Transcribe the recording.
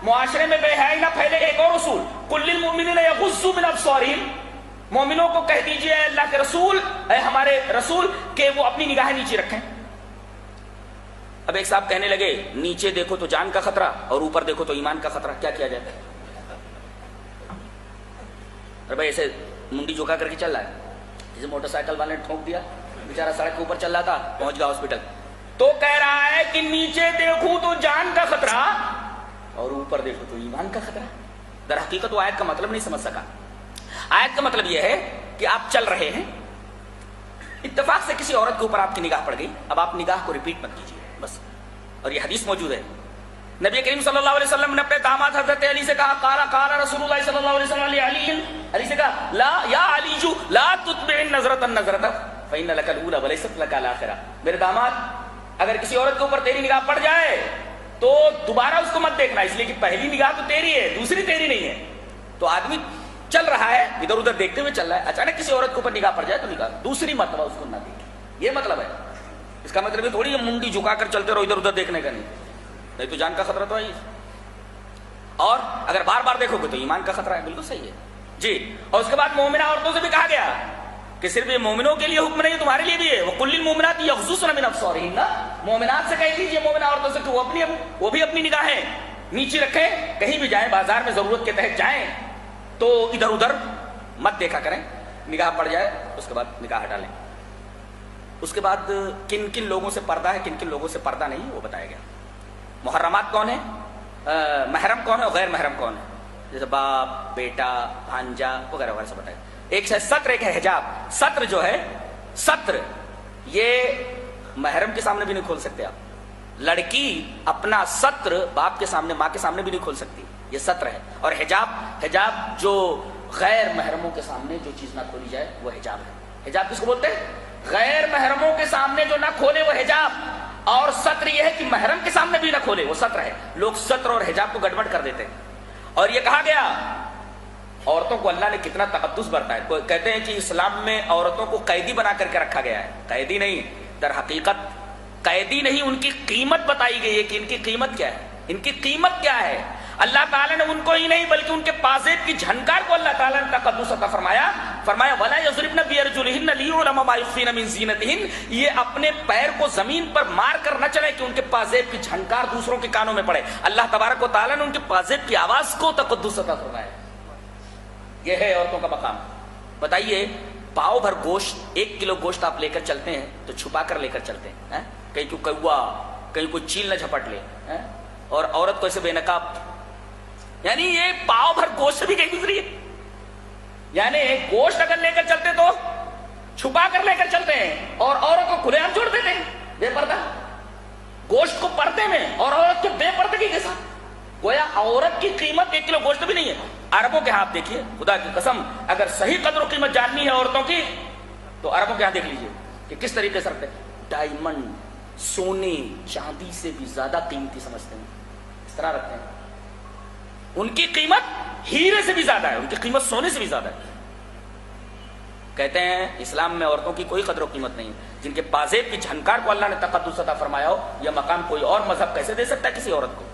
معاشرے میں بے حیائی نہ پھیلے۔ ایک اور اصول، قل للمؤمنین یغضوا من ابصارہم، مومنوں کو کہہ دیجئے اے اللہ کے رسول، اے ہمارے رسول، کہ وہ اپنی نگاہیں نیچے رکھیں۔ اب ایک صاحب کہنے لگے نیچے دیکھو تو جان کا خطرہ اور اوپر دیکھو تو ایمان کا خطرہ، کیا کیا جائے؟ ارے بھائی ایسے منڈی جھکا کر کے چل رہا ہے، جسے موٹر سائیکل والے نے ٹھونک دیا، بیچارہ سڑک کے اوپر چل رہا تھا، پہنچ گیا ہاسپٹل، تو کہہ رہا ہے کہ نیچے دیکھوں تو جان کا خطرہ اور اوپر دیکھو تو ایمان کا خطرہ۔ در حقیقت وہ آیت کا مطلب نہیں سمجھ سکا۔ آیت کا مطلب یہ ہے کہ آپ چل رہے ہیں، اتفاق سے کسی عورت کے اوپر آپ کی نگاہ پڑ گئی، اب آپ نگاہ کو ریپیٹ مت کیجیے بس۔ اور یہ حدیث موجود ہے، نبی کریم صلی اللہ علیہ وسلم نے اپنے داماد حضرت علی سے کہا، قال رسول اللہ صلی اللہ علیہ وسلم علی سے کہا، لا یا علی لا تتبع النظرۃ النظرۃ فإن لك الأولى وليست لك الآخرة۔ میرے داماد، اگر کسی عورت کے اوپر تیری نگاہ پڑ جائے تو دوبارہ اس کو مت دیکھنا، اس لیے کہ پہلی نگاہ تو تیری ہے، دوسری تیری نہیں ہے۔ تو آدمی چل رہا ہے، ادھر ادھر دیکھتے ہوئے چل رہا ہے، اچانک کسی عورت کے اوپر نگاہ پڑ جائے تو نگاہ دوسری مرتبہ اس کو نہ دیکھے، یہ مطلب ہے۔ اس کا مطلب یہ تھوڑی ہے منڈی جھکا کر چلتے رہو، ادھر ادھر دیکھنے کا نہیں تو جان کا خطرہ تو ہے ہی، اور اگر بار بار دیکھو گے تو ایمان کا خطرہ ہے، بالکل صحیح ہے جی۔ اور اس کے بعد مومنہ عورتوں سے بھی کہا گیا کہ صرف یہ مومنوں کے لیے حکم نہیں، تمہارے لیے بھی ہے، وَقُلْ لِلْمُؤْمِنَاتِ يَغْضُضْنَ مِنْ أَبْصَارِهِنَّ، مومنات سے کہہ دیجیے مومنہ عورتوں سے کہ وہ بھی اپنی نگاہیں نیچے رکھیں، کہیں بھی جائیں، بازار میں ضرورت کے تحت جائیں تو ادھر ادھر مت دیکھا کریں، نگاہ پڑ جائے اس کے بعد نگاہ ہٹا لیں۔ اس کے بعد کن کن لوگوں سے پردہ ہے، کن کن لوگوں سے پردہ نہیں، وہ بتایا گیا۔ محرمات کون ہیں، محرم کون ہے اور غیر محرم کون ہے، جیسے باپ، بیٹا، بھانجا وغیرہ وغیرہ سے بتایا۔ ایک ہے ستر، ایک ہے حجاب۔ ستر جو ہے، ستر یہ محرم کے سامنے بھی نہیں کھول سکتے آپ، لڑکی اپنا ستر باپ کے سامنے، ماں کے سامنے بھی نہیں کھول سکتی، یہ ستر ہے۔ اور حجاب، حجاب جو غیر محرموں کے سامنے جو چیز نہ کھولی جائے وہ حجاب ہے۔ حجاب کس کو بولتے ہیں؟ غیر محرموں کے سامنے جو نہ کھولے وہ حجاب، اور ستر یہ ہے کہ محرم کے سامنے بھی نہ کھولے، وہ ستر ہے۔ لوگ ستر اور حجاب کو گڑبڑ کر دیتے ہیں۔ اور یہ کہا گیا عورتوں کو اللہ نے کتنا تقدس برتا ہے، کہتے ہیں کہ اسلام میں عورتوں کو قیدی بنا کر کے رکھا گیا ہے، قیدی نہیں، در حقیقت قیدی نہیں، ان کی قیمت بتائی گئی ہے کہ ان کی قیمت کیا ہے، ان کی قیمت کیا ہے۔ اللہ تعالیٰ نے ان کو ہی نہیں بلکہ ان کے پازیب کی جھنکار کو اللہ تعالیٰ نے تقدس عطا فرمایا، وَلَا يَضْرِبْنَ بِأَرْجُلِهِنَّ لِيُعْلَمَ مَا يُخْفِينَ مِن زِينَتِهِنَّ، یہ اپنے پیر کو زمین پر مار کر نہ چلے کہ ان کے پازیب کی جھنکار دوسروں کے کانوں میں پڑے۔ اللہ تبارک و تعالیٰ نے ان کے پازیب کی آواز کو تقدس عطا فرمایا۔ یہ ہے عورتوں کا مقام۔ بتائیے پاؤ بھر گوشت، 1 کلو گوشت آپ لے کر چلتے ہیں تو چھپا کر لے کر چلتے ہیں، کہیں کوئی کوا، کہیں کوئی چیل نہ جھپٹ لے، اور عورت کو ایسے بے نقاب، یعنی یہ پاؤ بھر گوشت سے بھی کہیں گزری ہے۔ یعنی گوشت اگر لے کر چلتے تو چھپا کر لے کر چلتے ہیں، اور عورت کو کھلے عام چھوڑ دیتے ہیں بے پردہ، گوشت کو پردے میں اور عورت کو بے پردگی کے ساتھ۔ گویا عورت کی قیمت 1 کلو گوشت بھی نہیں ہے۔ عربوں کے ہاتھ دیکھیے، خدا کی قسم اگر صحیح قدر و قیمت جاننی ہے عورتوں کی تو عربوں کے ہاتھ دیکھ لیجیے کہ کس طریقے سے رکھتے ہیں، ڈائمنڈ، سونے چاندی سے بھی زیادہ قیمتی سمجھتے ہیں، اس طرح رکھتے ہیں۔ ان کی قیمت ہیرے سے بھی زیادہ ہے، ان کی قیمت سونے سے بھی زیادہ ہے۔ کہتے ہیں اسلام میں عورتوں کی کوئی قدر و قیمت نہیں ہے، جن کے پازیب کی جھنکار کو اللہ نے تقدس عطا فرمایا ہو، یہ مقام کوئی اور مذہب کیسے دے سکتا ہے کسی عورت کو؟